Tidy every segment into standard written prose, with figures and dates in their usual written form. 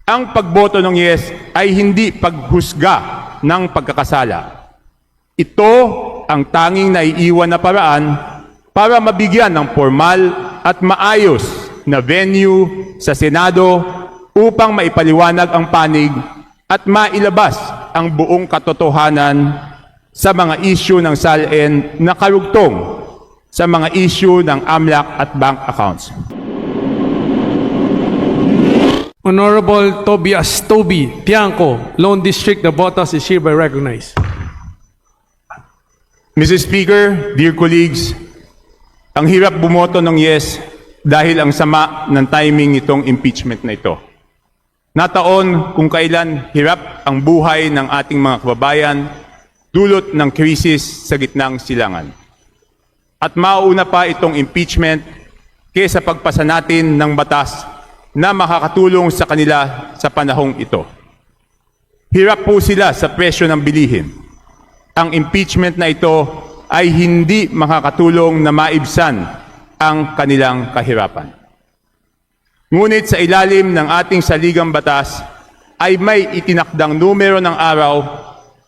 Ang pagboto ng yes ay hindi paghusga ng pagkakasala. Ito ang tanging naiiwan na paraan para mabigyan ng formal at maayos na venue sa Senado upang maipaliwanag ang panig at mailabas ang buong katotohanan sa mga isyu ng SALN na karugtong sa mga isyu ng AMLAC at bank accounts. Honorable Tobias Toby Tiangco, Lone District, Navotas is hereby recognized. Mr. Speaker, dear colleagues, ang hirap bumoto ng yes dahil ang sama ng timing nitong impeachment na ito. Nataon kung kailan hirap ang buhay ng ating mga kababayan dulot ng krisis sa gitnang silangan. At mauna pa itong impeachment kaysa pagpasa natin ng batas na makakatulong sa kanila sa panahong ito. Hirap po sila sa presyo ng bilihin. Ang impeachment na ito ay hindi makakatulong na maibsan ang kanilang kahirapan. Ngunit sa ilalim ng ating saligang batas ay may itinakdang numero ng araw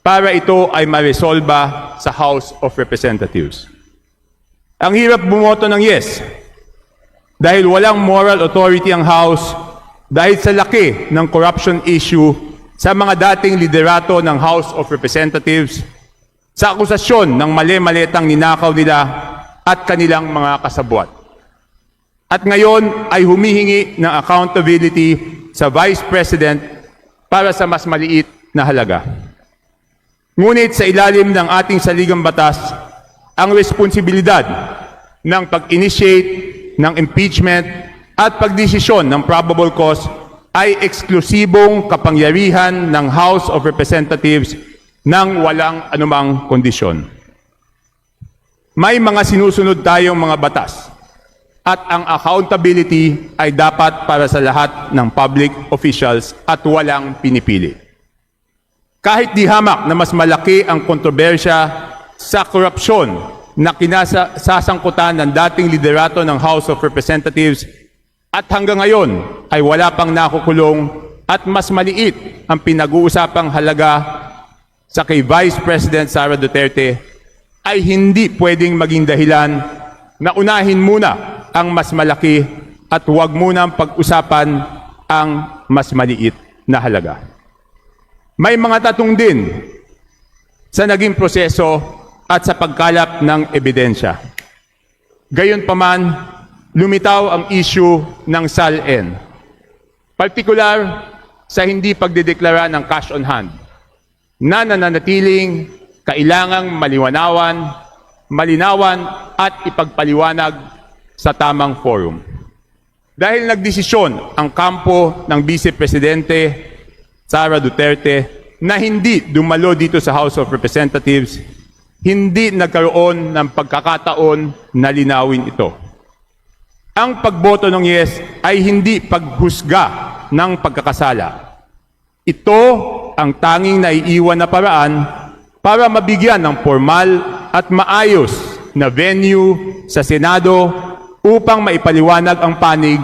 para ito ay maresolba sa House of Representatives. Ang hirap bumoto ng yes dahil walang moral authority ang House dahil sa laki ng corruption issue sa mga dating liderato ng House of Representatives sa akusasyon ng mali-maletang ninakaw nila at kanilang mga kasabwat. At ngayon ay humihingi ng accountability sa Vice President para sa mas maliit na halaga. Ngunit sa ilalim ng ating saligang batas, ang responsibilidad ng pag-initiate ng impeachment at pagdesisyon ng probable cause ay eksklusibong kapangyarihan ng House of Representatives nang walang anumang kondisyon. May mga sinusunod tayong mga batas at ang accountability ay dapat para sa lahat ng public officials at walang pinipili. Kahit di hamak na mas malaki ang kontrobersya sa korupsyon na kinasasangkutan ng dating liderato ng House of Representatives at hanggang ngayon ay wala pang nakukulong at mas maliit ang pinag-uusapang halaga sa kay Vice President Sara Duterte ay hindi pwedeng maging dahilan na unahin muna ang mas malaki at huwag munang pag-usapan ang mas maliit na halaga. May mga tatong din sa naging proseso at sa pagkalap ng ebidensya. Gayunpaman, lumitaw ang issue ng SALN, partikular sa hindi pagdedeklara ng cash on hand, na nananatiling kailangang malinawan at ipagpaliwanag sa tamang forum. Dahil nagdesisyon ang kampo ng Vice Presidente Sara Duterte na hindi dumalo dito sa House of Representatives, hindi nagkaroon ng pagkakataon na linawin ito. Ang pagboto ng yes ay hindi paghusga ng pagkakasala. Ito ang tanging naiiwan na paraan para mabigyan ng formal at maayos na venue sa Senado upang maipaliwanag ang panig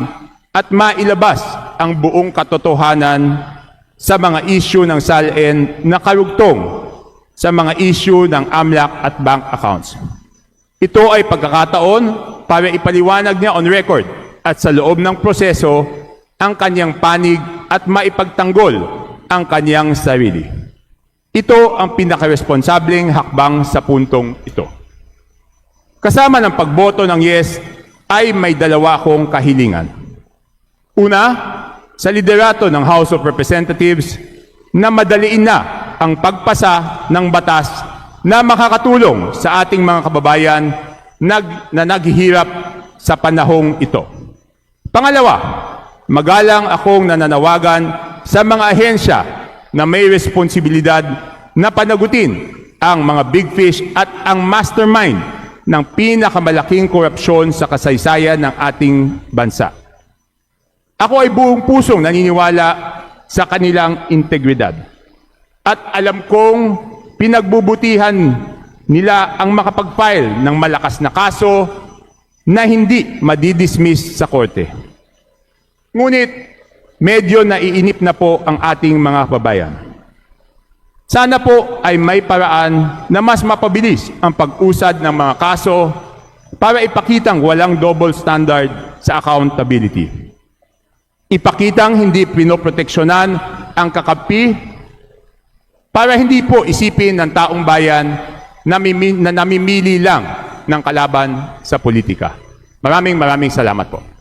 at mailabas ang buong katotohanan sa mga isyu ng SALN na karugtong sa mga isyu ng AMLAC at bank accounts. Ito ay pagkakataon para ipaliwanag niya on record at sa loob ng proseso ang kanyang panig at maipagtanggol ang kanyang sarili. Ito ang pinakaresponsableng hakbang sa puntong ito. Kasama ng pagboto ng yes ay may dalawa akong kahilingan. Una, sa liderato ng House of Representatives na madaliin na ang pagpasa ng batas na makakatulong sa ating mga kababayan na naghihirap sa panahong ito. Pangalawa, magalang akong nananawagan sa mga ahensya na may responsibilidad na panagutin ang mga big fish at ang mastermind ng pinakamalaking korupsyon sa kasaysayan ng ating bansa. Ako ay buong pusong naniniwala sa kanilang integridad. At alam kong pinagbubutihan nila ang makapag-file ng malakas na kaso na hindi madidismiss sa korte. Ngunit medyo naiinip na po ang ating mga kababayan. Sana po ay may paraan na mas mapabilis ang pag-usad ng mga kaso para ipakitang walang double standard sa accountability. Ipakitang hindi pinoproteksyonan ang kakampi para hindi po isipin ng taong bayan na namimili lang ng kalaban sa politika. Maraming salamat po.